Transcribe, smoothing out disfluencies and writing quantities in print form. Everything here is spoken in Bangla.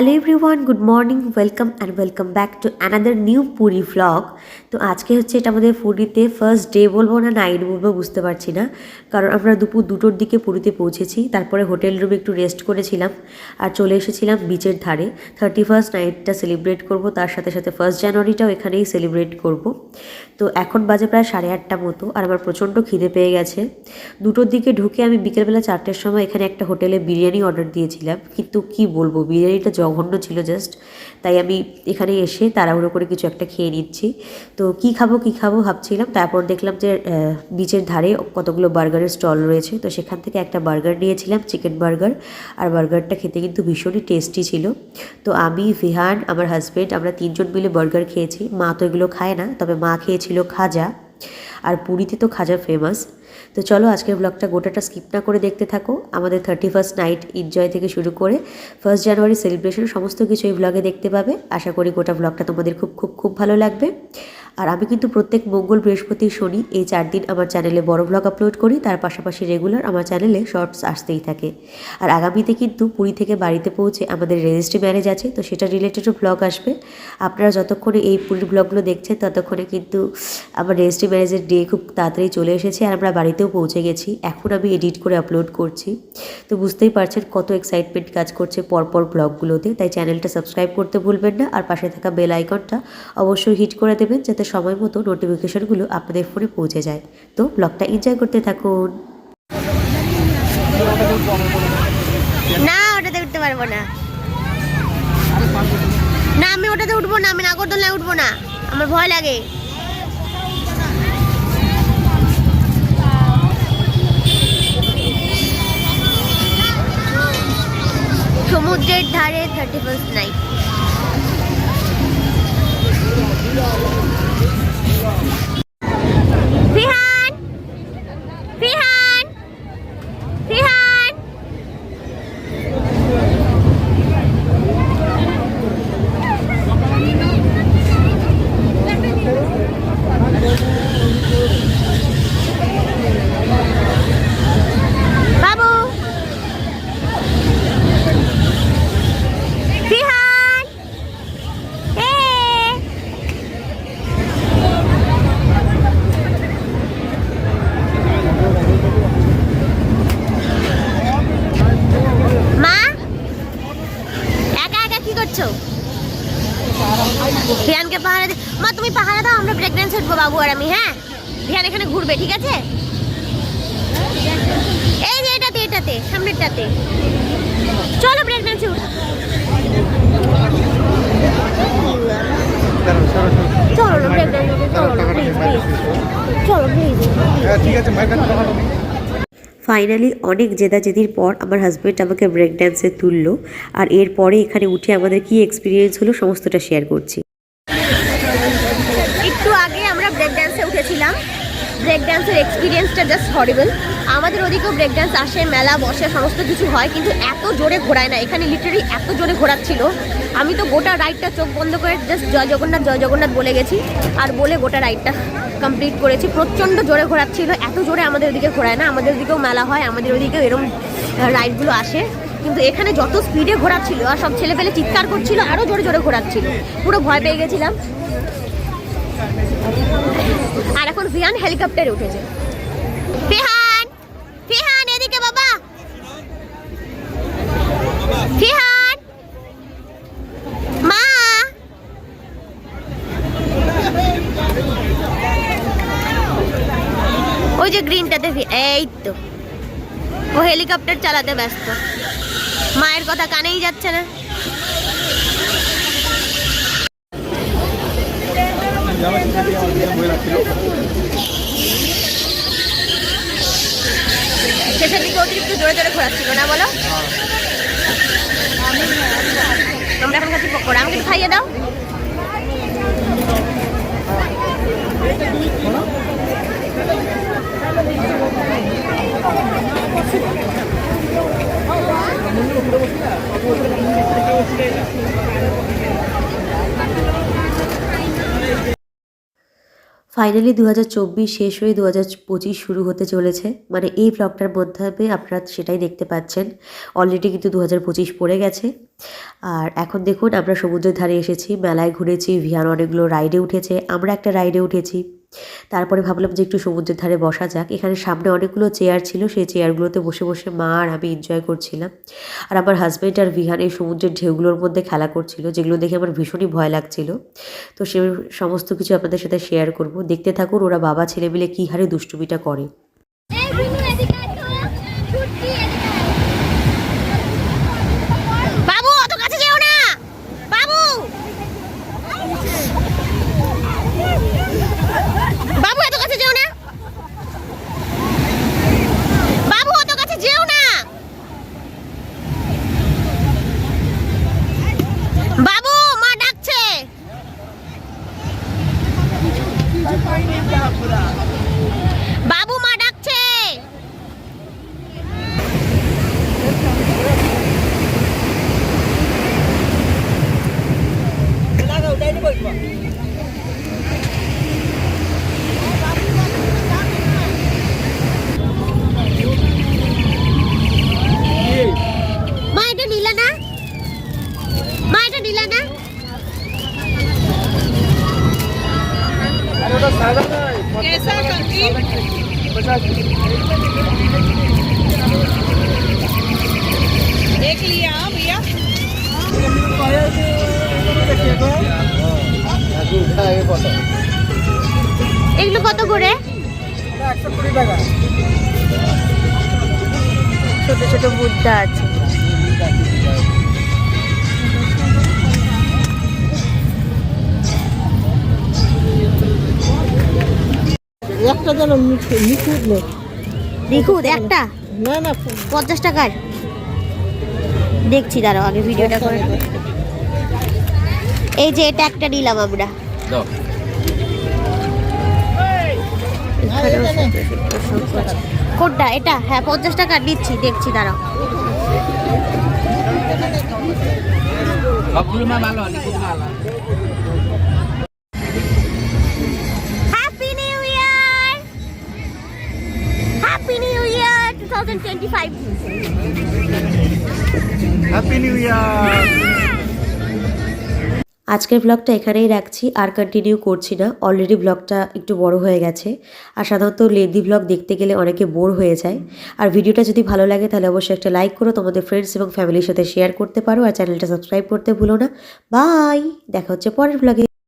Hello everyone, good morning, welcome back to another new Puri vlog. তো আজকে হচ্ছে এটা আমাদের পুরীতে ফার্স্ট ডে বলবো না নাইট বলবো বুঝতে পারছি না, কারণ আমরা দুপুর 2টোর দিকে পুরীতে পৌঁছেছি। তারপরে হোটেল রুমে একটু রেস্ট করেছিলাম আর চলে এসেছিলাম বিচের ধারে। 31st নাইটটা সেলিব্রেট করব, তার সাথে সাথে 1 জানুয়ারিটাও এখানেই সেলিব্রেট করব। তো এখন বাজে প্রায় 8:30 মতো আর আমার প্রচণ্ড খিদে পেয়ে গেছে। 2টোর দিকে ঢুকে আমি বিকেলবেলা 4টের সময় এখানে একটা হোটেলে বিরিয়ানি অর্ডার দিয়েছিলাম, কিন্তু কি বলবো বিরিয়ানিটা জঘন্য ছিল জাস্ট। তাই আমি এখানে এসে তাড়াহুড়ো করে কিছু একটা খেয়ে নিচ্ছি। তো কি খাবো ভাবছিলাম, তারপর দেখলাম যে বিচের ধারে কতগুলো বার্গারের স্টল রয়েছে। তো সেখান থেকে একটা বার্গার নিয়েছিলাম, চিকেন বার্গার। আর বার্গারটা খেতে কিন্তু ভীষণই টেস্টি ছিল। তো আমি, ভিহান, আমার হাজব্যান্ড আমরা 3জন মিলে বার্গার খেয়েছি। মা তো এগুলো খায় না, তবে মা খেয়েছিল খাজা। আর পুরীতে তো খাজা ফেমাস। তো চলো আজকের ব্লগটা গোটাটা স্কিপ না করে দেখতে থাকো। আমাদের 31st নাইট এনজয় থেকে শুরু করে 1 জানুয়ারি সেলিব্রেশন সমস্ত কিছু এই ব্লগে দেখতে পাবে। আশা করি গোটা ব্লগটা তোমাদের খুব খুব খুব ভালো লাগবে। আর আমি কিন্তু প্রত্যেক মঙ্গল, বৃহস্পতি, শনি এই 4 দিন আমার চ্যানেলে বড় ব্লগ আপলোড করি, তার পাশাপাশি রেগুলার আমার চ্যানেলে শর্টস আসতেই থাকে। আর আগামীতে কিন্তু পুরী থেকে বাড়িতে পৌঁছে আমাদের রেজিস্ট্রি ম্যারেজ আছে, তো সেটা রিলেটেডও ব্লগ আসবে। আপনারা যতক্ষণে এই পুরীর ব্লগগুলো দেখছেন ততক্ষণে কিন্তু আমার রেজিস্ট্রি ম্যারেজের ডে খুব তাড়াতাড়ি চলে এসেছে আর আমরা বাড়িতেও পৌঁছে গেছি। এখন আমি এডিট করে আপলোড করছি। তো বুঝতেই পারছেন কত এক্সাইটমেন্ট কাজ করছে পরপর ব্লগগুলোতে। তাই চ্যানেলটা সাবস্ক্রাইব করতে ভুলবেন না, আর পাশে থাকা বেল আইকনটা অবশ্যই হিট করে দেবেন যাতে সময় মতো নোটিফিকেশনগুলো আপনাদের ফোনে পৌঁছে যায়। তো ব্লগটা এনজয় করতে থাকুন। না ওটাতে উঠতে পারবো না, না আমি ওটাতে উঠবো না, আমি নাগরদোলনায় উঠবো না, আমার ভয় লাগে। সমুদ্রের ধারে 31st নাইট। ফিহান, ফিহান, ফিহান, বাবু, ফিহান, মা একা একা কি করছো? ভিয়ানকে পাহারা দে। মা তুমি পাহারা দাও, আমরা ব্রেক ড্যান্স উঠবো বাবু আর আমি। হ্যাঁ ভিয়ান এখানে ঘুরবে, ঠিক আছে? এই যে এটাতে সামনেরটাতে চলো ব্রেক ড্যান্সে উঠ। চলো না ব্রেক ড্যান্সে, চলো না প্লিজ প্লিজ, চলো প্লিজ। ঠিক আছে। ফাইনালি অনেক জেদাজেদির পর আমার হাজব্যান্ড আমাকে ব্রেক ড্যান্সে তুললো। আর এরপরে এখানে উঠে আমাদের কি এক্সপিরিয়েন্স হলো সমস্তটা শেয়ার করছি। একটু আগে আমরা ব্রেক ড্যান্সে উঠেছিলাম। ব্রেক ড্যান্সের এক্সপিরিয়েন্সটা জাস্ট হরিবল। আমাদের ওদিকেও ব্রেক ড্যান্স আসে, মেলা বসে, সমস্ত কিছু হয়, কিন্তু এত জোরে ঘোরায় না। এখানে লিটারালি এত জোরে ঘোরাচ্ছিল, আমি তো গোটা রাইডটা চোখ বন্ধ করে জাস্ট জয় জগন্নাথ বলে গেছি আর বলে গোটা রাইডটা কমপ্লিট করেছি। প্রচণ্ড জোরে ঘোরাচ্ছিল, এত জোরে আমাদের ওদিকে ঘোরায় না। আমাদের ওদিকেও মেলা হয়, আমাদের ওদিকেও এরকম রাইডগুলো আসে, কিন্তু এখানে যত স্পিডে ঘোরাচ্ছিল আর সব ছেলেপেলে চিৎকার করছিল, আরও জোরে জোরে ঘোরাচ্ছিল, পুরো ভয় পেয়ে গেছিলাম। আর এখন ভিয়ান হেলিকপ্টারে উঠেছে। ফিহান, ফিহান এদিকে বাবা, ফিহান, মা, ওই যে গ্রিনটাতে, এই তো ও হেলিকপ্টার চালাতে ব্যস্ত, মায়ের কথা কানেই যাচ্ছে না। শেষের দিকে অতিরিক্ত জোরে জোরে ঘোরাচ্ছিল না বলো? আমরা এখন খাচ্ছি পকোড়া, আমাকে একটু খাইয়ে দাও। ফাইনালি 2024 শেষ হয়ে 2025 শুরু হতে চলেছে, মানে এই ব্লগটার মাধ্যমে আপনারা সেটাই দেখতে পাচ্ছেন। অলরেডি কিন্তু 2025 পড়ে গেছে। আর এখন দেখুন আমরা সমুদ্রের ধারে এসেছি, মেলায় ঘুরেছি, ভিয়ান অনেকগুলো রাইডে উঠেছে, আমরা একটা রাইডে উঠেছি। তারপরে ভাবলাম যে একটু সমুদ্রের ধারে বসা যাক। এখানে সামনে অনেকগুলো চেয়ার ছিল, সেই চেয়ারগুলোতে বসে বসে মা আর আমি এনজয় করছিলাম। আর আমার হাজব্যান্ড আর ভিহান এই সমুদ্রের ঢেউগুলোর মধ্যে খেলা করছিল, যেগুলো দেখে আমার ভীষণই ভয় লাগছিল। তো সে সমস্ত কিছু আপনাদের সাথে শেয়ার করব, দেখতে থাকুন ওরা বাবা ছেলে মিলে কী হারে দুষ্টুমিটা করে। বাবু অত কাছে যেও না, বাবু বাবু এত কাছে যেও না, বাবু অত কাছে যেও না, বাবু মা ডাকছে। বাবু মা ডাকছে। মা এটা নিলা না, মা এটা নিলা না। कैसा कंकी? एक लिया भैया। এগুলো কত করে? ছোট ছোট বুদ্ধা আছে। একটা যেন নিখুঁত নেই। নিখুঁত একটা না না 50 টাকার দেখছি, দাঁড়াও আগে ভিডিওটা করে। এই যে এটা একটা নিলাম আমরা। কোনটা এটা? হ্যাঁ 50 টাকা দিচ্ছি, দেখছি দাঁড়াও। Happy new year, happy new year 2025। Happy new year. আজকের ব্লগটা এখানেই রাখছি, আর কন্টিনিউ করছি না, অলরেডি ব্লগটা একটু বড় হয়ে গেছে। আর সাধারণত লেন্দি ব্লগ দেখতে গেলে অনেকে বোর হয়ে যায়। আর ভিডিওটা যদি ভালো লাগে তাহলে অবশ্যই একটা লাইক করো, তোমাদের ফ্রেন্ডস এবং ফ্যামিলির সাথে শেয়ার করতে পারো, আর চ্যানেলটা সাবস্ক্রাইব করতে ভুলো না। বাই, দেখা হচ্ছে পরের ব্লগে।